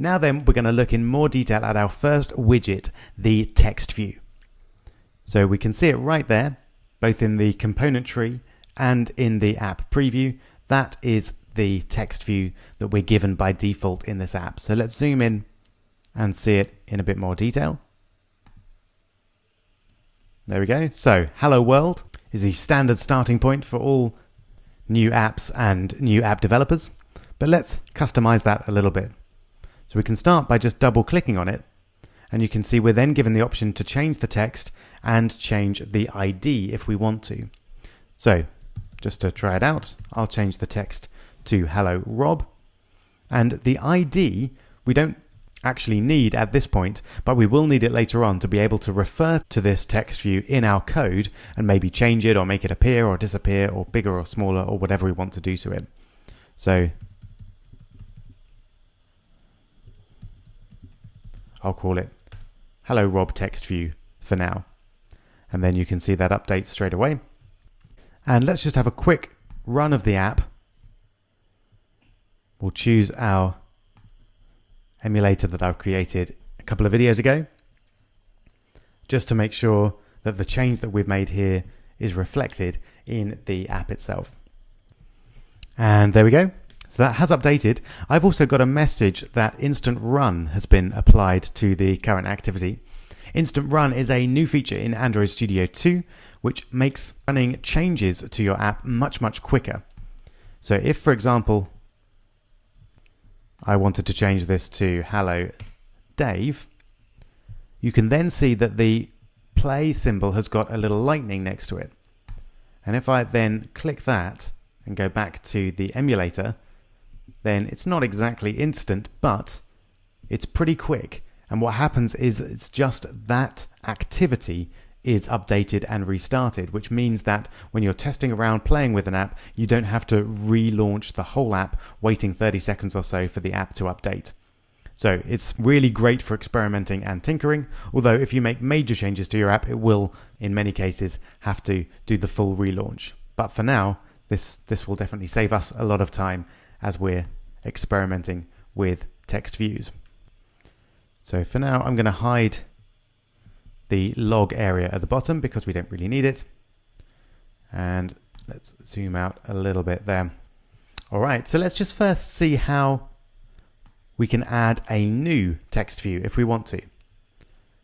Now then, we're going to look in more detail at our first widget, the text view. So we can see it right there, both in the component tree and in the app preview. That is the text view that we're given by default in this app. So let's zoom in and see it in a bit more detail. There we go. So hello world is the standard starting point for all new apps and new app developers. But let's customize that a little bit. So we can start by just double clicking on it, and you can see we're then given the option to change the text and change the ID if we want to. So just to try it out, I'll change the text to hello Rob, and the ID we don't actually need at this point, but we will need it later on to be able to refer to this text view in our code and maybe change it or make it appear or disappear or bigger or smaller or whatever we want to do to it. So I'll call it hello Rob text view for now, and then you can see that update straight away. And let's just have a quick run of the app. We'll choose our emulator that I've created a couple of videos ago, just to make sure that the change that we've made here is reflected in the app itself. And there we go. So that has updated. I've also got a message that Instant Run has been applied to the current activity. Instant Run is a new feature in Android Studio 2, which makes running changes to your app much quicker. So if, for example, I wanted to change this to hello Dave, you can then see that the play symbol has got a little lightning next to it. And if I then click that and go back to the emulator, then it's not exactly instant, but it's pretty quick. And what happens is it's just that activity is updated and restarted, which means that when you're testing around playing with an app, you don't have to relaunch the whole app, waiting 30 seconds or so for the app to update. So it's really great for experimenting and tinkering, although if you make major changes to your app, it will, in many cases, have to do the full relaunch. But for now, this will definitely save us a lot of time as we're experimenting with text views. So for now, I'm going to hide the log area at the bottom because we don't really need it. And let's zoom out a little bit there. All right, so let's just first see how we can add a new text view if we want to.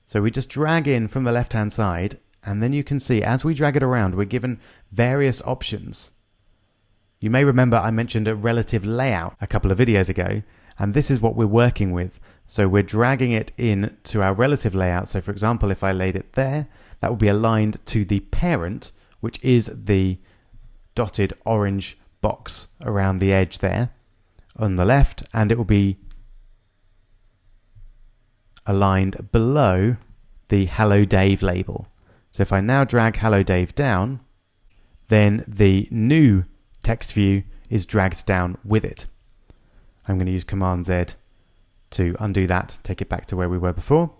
So we just drag in from the left-hand side, and then you can see as we drag it around, we're given various options. You may remember I mentioned a relative layout a couple of videos ago, and this is what we're working with. So we're dragging it in to our relative layout. So for example, if I laid it there, that would be aligned to the parent, which is the dotted orange box around the edge there on the left, and it will be aligned below the Hello Dave label. So if I now drag Hello Dave down, then the new text view is dragged down with it. I'm going to use Command Z to undo that, take it back to where we were before,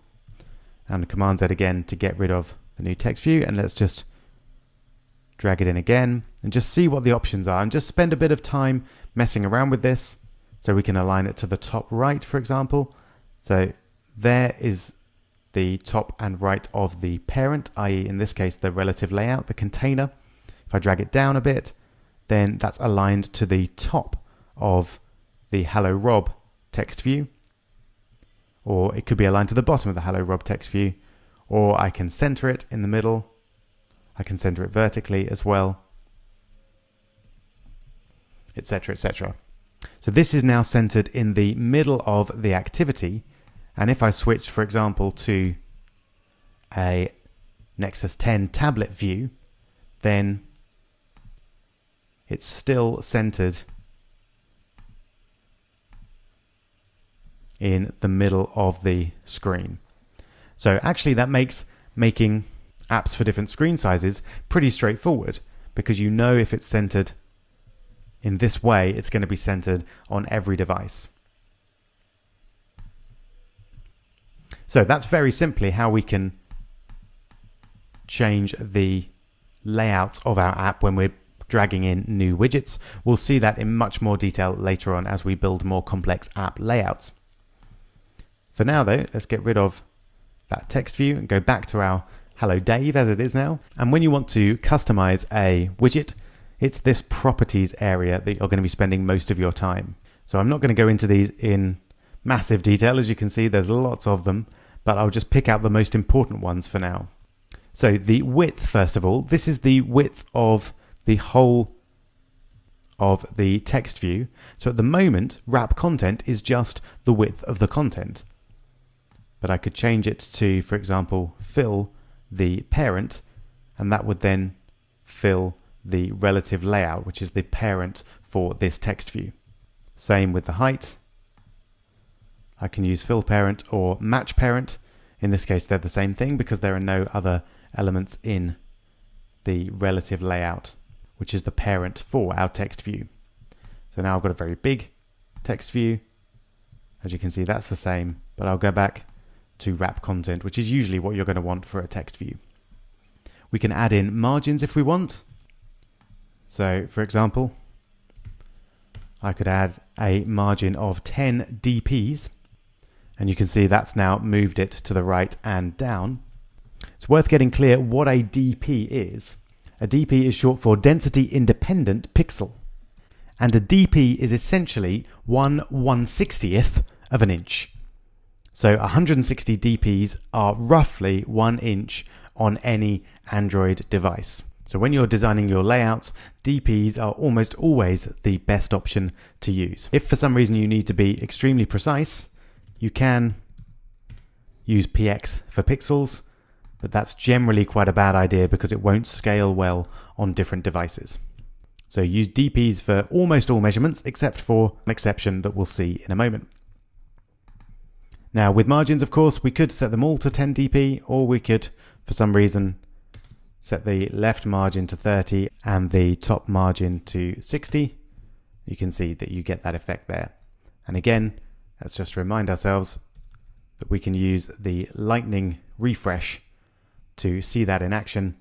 and Command Z again to get rid of the new text view, and let's just drag it in again and just see what the options are and just spend a bit of time messing around with this so we can align it to the top right, for example. So there is the top and right of the parent, i.e. in this case the relative layout, the container. If I drag it down a bit, then that's aligned to the top of the Hello Rob text view, or it could be aligned to the bottom of the Hello Rob text view, or I can center it in the middle. I can center it vertically as well, etc., etc. So this is now centered in the middle of the activity, and if I switch, for example, to a Nexus 10 tablet view, then it's still centered in the middle of the screen. So actually that makes making apps for different screen sizes pretty straightforward, because you know if it's centered in this way, it's going to be centered on every device. So that's very simply how we can change the layout of our app when we're dragging in new widgets. We'll see that in much more detail later on as we build more complex app layouts. For now though, let's get rid of that text view and go back to our Hello Dave as it is now. And when you want to customize a widget, it's this properties area that you're going to be spending most of your time. So I'm not going to go into these in massive detail. As you can see, there's lots of them, but I'll just pick out the most important ones for now. So the width, first of all, this is the width of the whole of the text view. So at the moment, wrap content is just the width of the content. But I could change it to, for example, fill the parent, and that would then fill the relative layout, which is the parent for this text view. Same with the height. I can use fill parent or match parent. In this case, they're the same thing because there are no other elements in the relative layout, which is the parent for our text view. So now I've got a very big text view. As you can see, that's the same, but I'll go back to wrap content, which is usually what you're going to want for a text view. We can add in margins if we want. So for example, I could add a margin of 10 dps, and you can see that's now moved it to the right and down. It's worth getting clear what a dp is. A dp is short for density independent pixel, and a dp is essentially 1/160th of an inch. So 160 dps are roughly 1 inch on any Android device. So when you're designing your layouts, DPs are almost always the best option to use. If for some reason you need to be extremely precise, you can use px for pixels, but that's generally quite a bad idea because it won't scale well on different devices. So use DPs for almost all measurements, except for an exception that we'll see in a moment. Now with margins, of course, we could set them all to 10 dp, or we could, for some reason, set the left margin to 30 and the top margin to 60. You can see that you get that effect there. And again, let's just remind ourselves that we can use the lightning refresh to see that in action.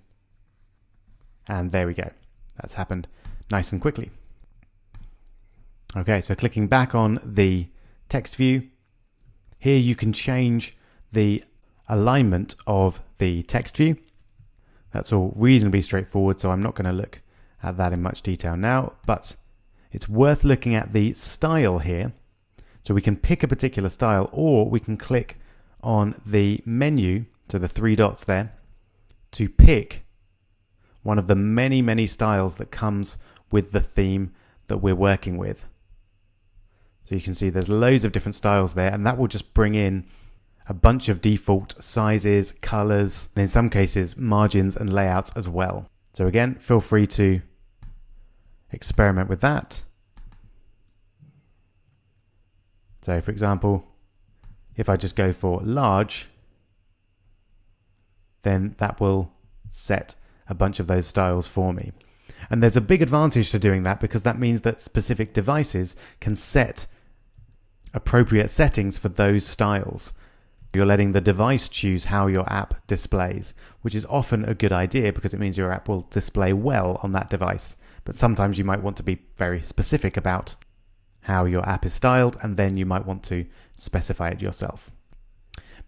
And there we go. That's happened nice and quickly. Okay, so clicking back on the text view, here you can change the alignment of the text view. That's all reasonably straightforward, so I'm not going to look at that in much detail now, but it's worth looking at the style here. So we can pick a particular style, or we can click on the menu, so the 3 dots there, to pick one of the many styles that comes with the theme that we're working with. So you can see there's loads of different styles there, and that will just bring in a bunch of default sizes, colors, and in some cases margins and layouts as well. So again, feel free to experiment with that. So for example, if I just go for large, then that will set a bunch of those styles for me. And there's a big advantage to doing that, because that means that specific devices can set appropriate settings for those styles. You're letting the device choose how your app displays, which is often a good idea because it means your app will display well on that device. But sometimes you might want to be very specific about how your app is styled, and then you might want to specify it yourself.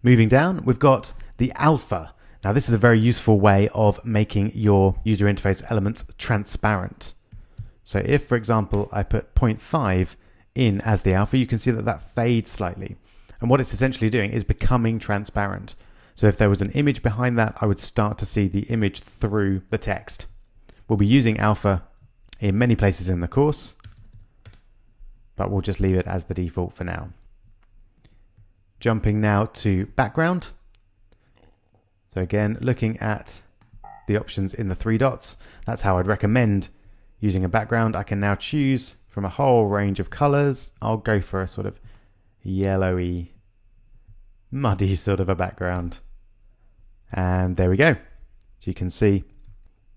Moving down, we've got the alpha. Now this is a very useful way of making your user interface elements transparent. So if, for example, I put 0.5 in as the alpha, you can see that that fades slightly. And what it's essentially doing is becoming transparent. So if there was an image behind that, I would start to see the image through the text. We'll be using alpha in many places in the course, but we'll just leave it as the default for now. Jumping now to background. So again, looking at the options in the 3 dots, that's how I'd recommend using a background. I can now choose from a whole range of colors. I'll go for a sort of yellowy, muddy sort of a background. And there we go. So you can see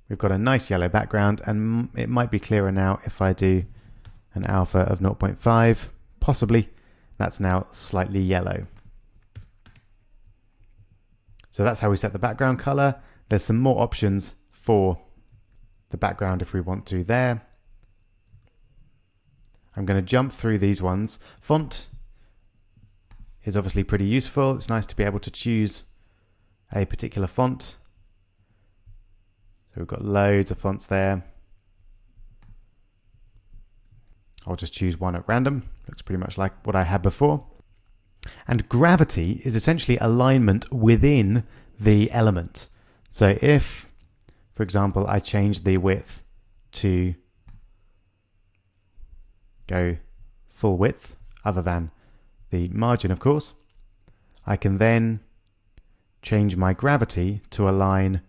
we've got a nice yellow background, and it might be clearer now if I do an alpha of 0.5, possibly. That's now slightly yellow. So that's how we set the background color. There's some more options for the background if we want to there. I'm going to jump through these ones. Font, is obviously pretty useful. It's nice to be able to choose a particular font. So we've got loads of fonts there. I'll just choose one at random. Looks pretty much like what I had before. And gravity is essentially alignment within the element. So if, for example, I change the width to go full width, other than the margin, of course, I can then change my gravity to align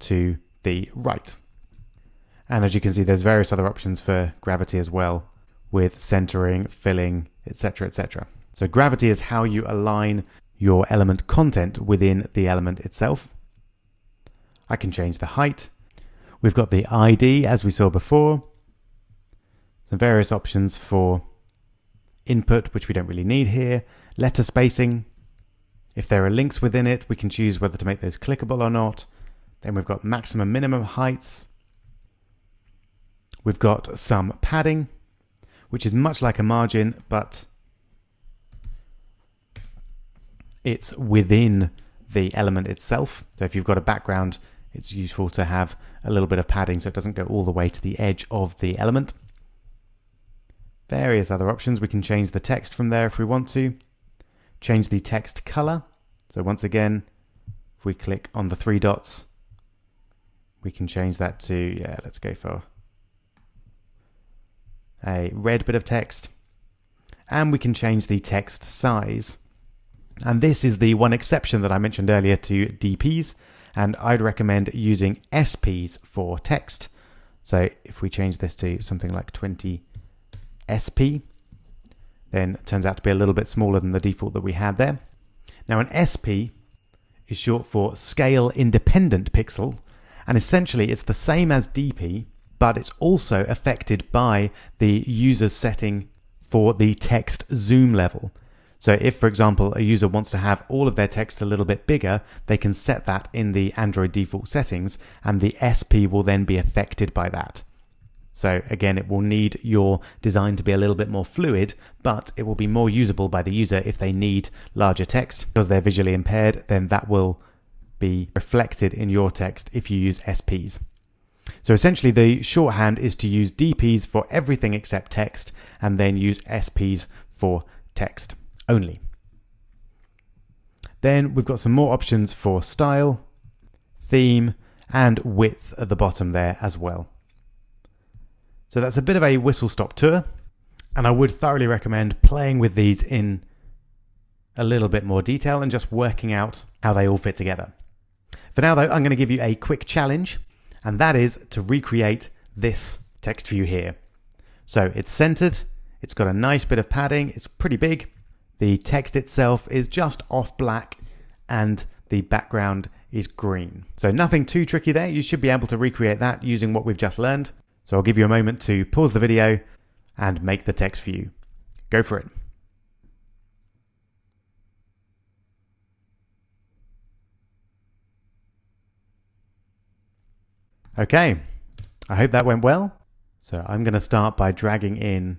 to the right. And as you can see, there's various other options for gravity as well, with centering, filling, etc., etc. So gravity is how you align your element content within the element itself. I can change the height. We've got the ID, as we saw before. Some various options for input, which we don't really need here. Letter spacing. If there are links within it, we can choose whether to make those clickable or not. Then we've got maximum, minimum heights. We've got some padding, which is much like a margin, but it's within the element itself. So if you've got a background, it's useful to have a little bit of padding so it doesn't go all the way to the edge of the element. Various other options. We can change the text from there if we want to. Change the text color. So once again, if we click on the three dots, we can change that to, let's go for a red bit of text. And we can change the text size. And this is the one exception that I mentioned earlier to DPs, and I'd recommend using SPs for text. So if we change this to something like 20 SP, then it turns out to be a little bit smaller than the default that we had there. Now an SP is short for scale independent pixel, and essentially it's the same as DP, but it's also affected by the user's setting for the text zoom level. So if, for example, a user wants to have all of their text a little bit bigger, they can set that in the Android default settings, and the SP will then be affected by that. So again, it will need your design to be a little bit more fluid, but it will be more usable by the user if they need larger text. Because they're visually impaired, then that will be reflected in your text if you use SPs. So essentially the shorthand is to use DPs for everything except text, and then use SPs for text only. Then we've got some more options for style, theme, and width at the bottom there as well. So that's a bit of a whistle-stop tour, and I would thoroughly recommend playing with these in a little bit more detail and just working out how they all fit together. For now though, I'm going to give you a quick challenge, and that is to recreate this text view here. So it's centered, it's got a nice bit of padding, it's pretty big. The text itself is just off black, and the background is green. So nothing too tricky there. You should be able to recreate that using what we've just learned. So I'll give you a moment to pause the video and make the text view. Go for it. Okay, I hope that went well. So I'm going to start by dragging in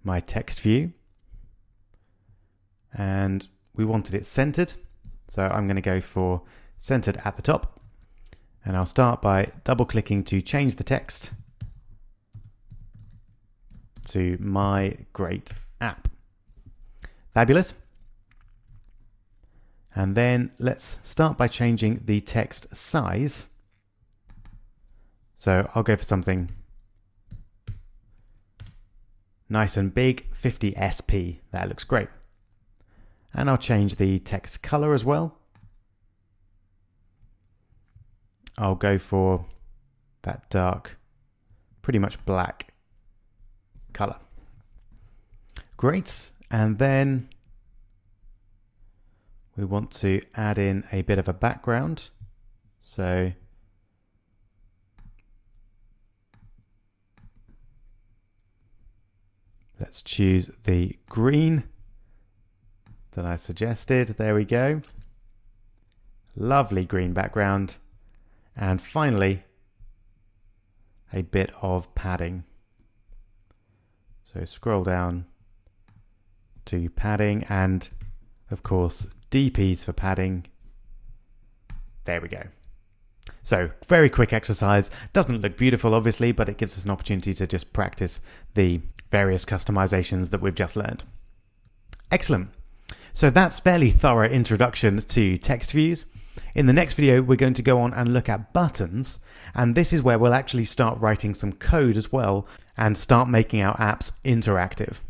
my text view. And we wanted it centered, so I'm going to go for centered at the top, and I'll start by double clicking to change the text to my great app. Fabulous. And then let's start by changing the text size. So I'll go for something nice and big, 50 SP. That looks great. And I'll change the text color as well. I'll go for that dark, pretty much black color. Great. And then we want to add in a bit of a background. So let's choose the green that I suggested. There we go. Lovely green background. And finally, a bit of padding. So scroll down to padding, and of course DPs for padding. There we go. So very quick exercise. Doesn't look beautiful obviously, but it gives us an opportunity to just practice the various customizations that we've just learned. Excellent. So that's fairly thorough introduction to text views. In the next video, we're going to go on and look at buttons, and this is where we'll actually start writing some code as well and start making our apps interactive.